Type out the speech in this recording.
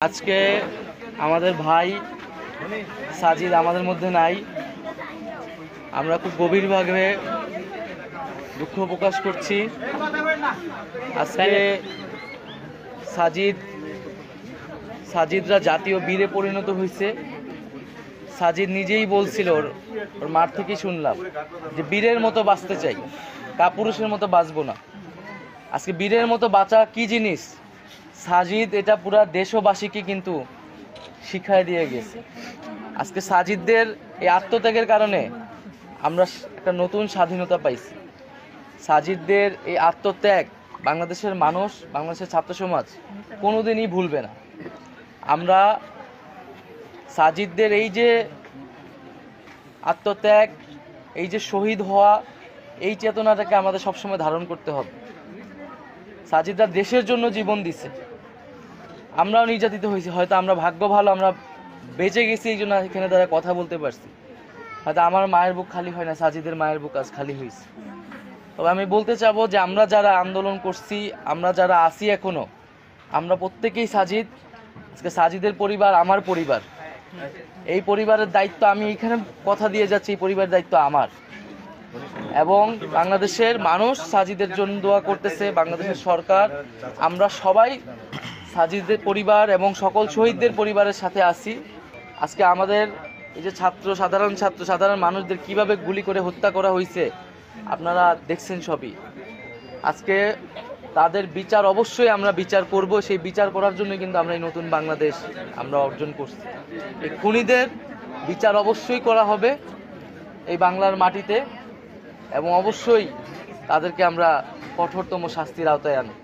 আজকে আমাদের ভাই সাজিদ আমাদের মধ্যে নাই। আমরা খুব গভীরভাবে দুঃখ প্রকাশ করছি। আজকে সাজিদরা জাতীয় বীরে পরিণত হয়েছে। সাজিদ নিজেই বলছিল, ওর মাঠ থেকেই শুনলাম যে বীরের মতো বাঁচতে চাই, কাপুরুষের মতো বাঁচবো না। আজকে বীরের মতো বাঁচা কি জিনিস সাজিদ এটা পুরা দেশবাসীকে কিন্তু শিখায় দিয়ে গেছে। আজকে সাজিদদের এই আত্মত্যাগের কারণে আমরা একটা নতুন স্বাধীনতা পাইছি। সাজিদদের এই আত্মত্যাগ বাংলাদেশের মানুষ, বাংলাদেশের ছাত্র সমাজ কোনোদিনই ভুলবে না। আমরা সাজিদদের এই যে আত্মত্যাগ, এই যে শহীদ হওয়া, এই চেতনাটাকে আমাদের সবসময় ধারণ করতে হবে। সাজিদরা দেশের জন্য জীবন দিছে, আমরাও নির্যাতিত হয়েছি। হয়তো আমরা ভাগ্য ভালো, আমরা বেঁচে গেছি, এই জন্য এখানে তারা কথা বলতে পারছি। হয়তো আমার মায়ের বুক খালি হয় না, সাজিদের মায়ের বুক আজ খালি হয়েছে। তবে আমি বলতে চাবো যে আমরা যারা আন্দোলন করছি, আমরা যারা আছি এখনো, আমরা প্রত্যেকেই সাজিদ। আজকে সাজিদের পরিবার আমার পরিবার। এই পরিবারের দায়িত্ব আমি এখানে কথা দিয়ে যাচ্ছি, এই পরিবারের দায়িত্ব আমার। এবং বাংলাদেশের মানুষ সাজিদের জন্য দোয়া করতেছে, বাংলাদেশের সরকার, আমরা সবাই সাজিদের পরিবার এবং সকল শহীদদের পরিবারের সাথে আছি। আজকে আমাদের এই যে সাধারণ মানুষদের কিভাবে গুলি করে হত্যা করা হয়েছে আপনারা দেখছেন সবই। আজকে তাদের বিচার অবশ্যই আমরা বিচার করব। সেই বিচার করার জন্য কিন্তু আমরা এই নতুন বাংলাদেশ আমরা অর্জন করছি। এই খুনিদের বিচার অবশ্যই করা হবে এই বাংলার মাটিতে, এবং অবশ্যই তাদেরকে আমরা কঠোরতম শাস্তির আওতায় আনব।